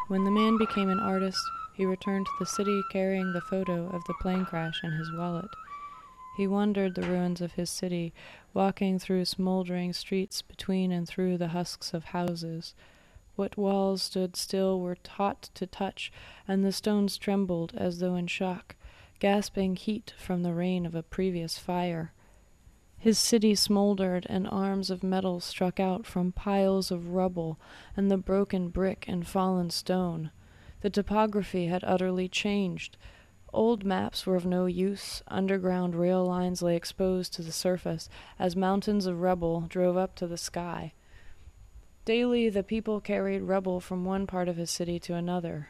When the man became an artist, he returned to the city carrying the photo of the plane crash in his wallet. He wandered the ruins of his city, walking through smoldering streets between and through the husks of houses. What walls stood still were hot to touch, and the stones trembled as though in shock, gasping heat from the rain of a previous fire. His city smoldered, and arms of metal struck out from piles of rubble and the broken brick and fallen stone. The topography had utterly changed. Old maps were of no use. Underground rail lines lay exposed to the surface as mountains of rubble drove up to the sky. Daily the people carried rubble from one part of his city to another.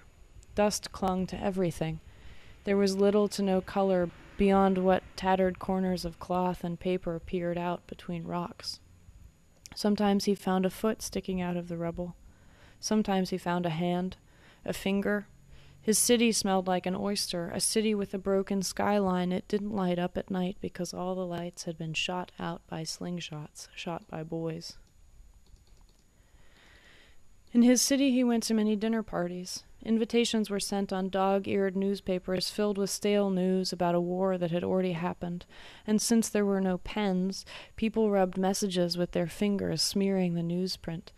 Dust clung to everything. There was little to no color beyond what tattered corners of cloth and paper peered out between rocks. Sometimes he found a foot sticking out of the rubble. Sometimes he found a hand, a finger. His city smelled like an oyster, a city with a broken skyline. It didn't light up at night because all the lights had been shot out by slingshots, shot by boys. In his city he went to many dinner parties. Invitations were sent on dog-eared newspapers filled with stale news about a war that had already happened, and since there were no pens, people rubbed messages with their fingers, smearing the newsprint.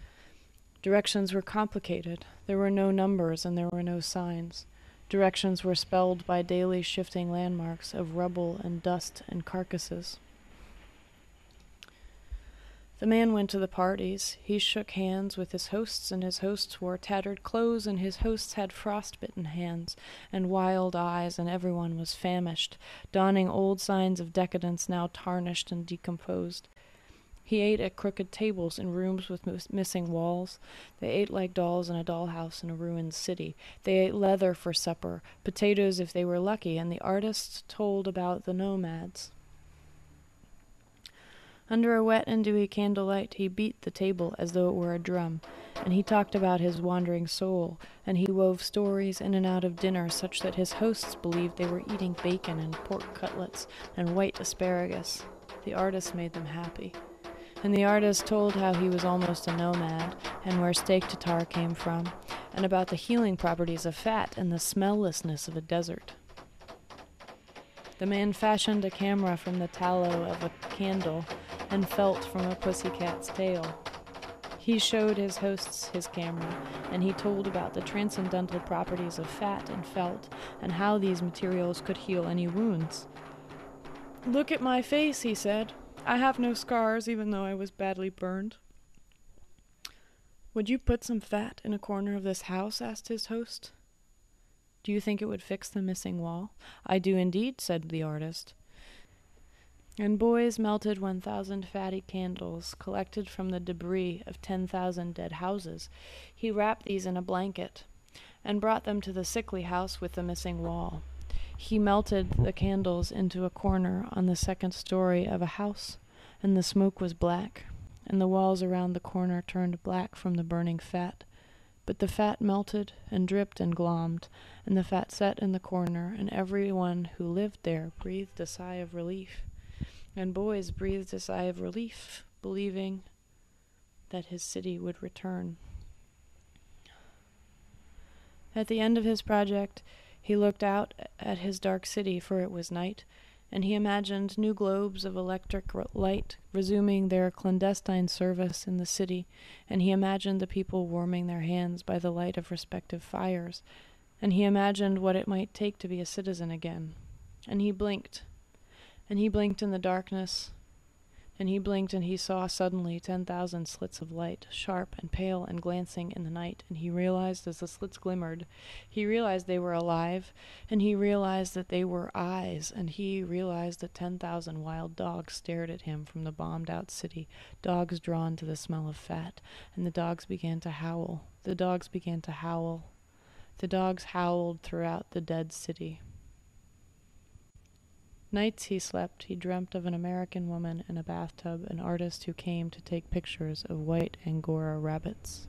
Directions were complicated. There were no numbers and there were no signs. Directions were spelled by daily shifting landmarks of rubble and dust and carcasses. The man went to the parties. He shook hands with his hosts, and his hosts wore tattered clothes, and his hosts had frostbitten hands and wild eyes, and everyone was famished, donning old signs of decadence now tarnished and decomposed. He ate at crooked tables in rooms with missing walls. They ate like dolls in a dollhouse in a ruined city. They ate leather for supper, potatoes if they were lucky, and the artists told about the nomads. Under a wet and dewy candlelight he beat the table as though it were a drum, and he talked about his wandering soul, and he wove stories in and out of dinner such that his hosts believed they were eating bacon and pork cutlets and white asparagus. The artist made them happy. And the artist told how he was almost a nomad, and where steak tartare came from, and about the healing properties of fat and the smelllessness of a desert. The man fashioned a camera from the tallow of a candle and felt from a pussycat's tail. He showed his hosts his camera, and he told about the transcendental properties of fat and felt, and how these materials could heal any wounds. "Look at my face," he said. "I have no scars, even though I was badly burned." "Would you put some fat in a corner of this house?" asked his host. "Do you think it would fix the missing wall?" "I do indeed," said the artist. And boys melted 1,000 fatty candles collected from the debris of 10,000 dead houses. He wrapped these in a blanket and brought them to the sickly house with the missing wall. He melted the candles into a corner on the second story of a house, and the smoke was black, and the walls around the corner turned black from the burning fat. But the fat melted and dripped and glommed, and the fat set in the corner, and everyone who lived there breathed a sigh of relief. And boys breathed a sigh of relief, believing that his city would return. At the end of his project, he looked out at his dark city, for it was night, and he imagined new globes of electric light resuming their clandestine service in the city, and he imagined the people warming their hands by the light of respective fires, and he imagined what it might take to be a citizen again. And he blinked in the darkness, and he blinked, and he saw suddenly 10,000 slits of light, sharp and pale and glancing in the night, and he realized as the slits glimmered, he realized they were alive, and he realized that they were eyes, and he realized that 10,000 wild dogs stared at him from the bombed-out city, dogs drawn to the smell of fat, and the dogs began to howl. The dogs began to howl. The dogs howled throughout the dead city. Nights he slept, he dreamt of an American woman in a bathtub, an artist who came to take pictures of white Angora rabbits.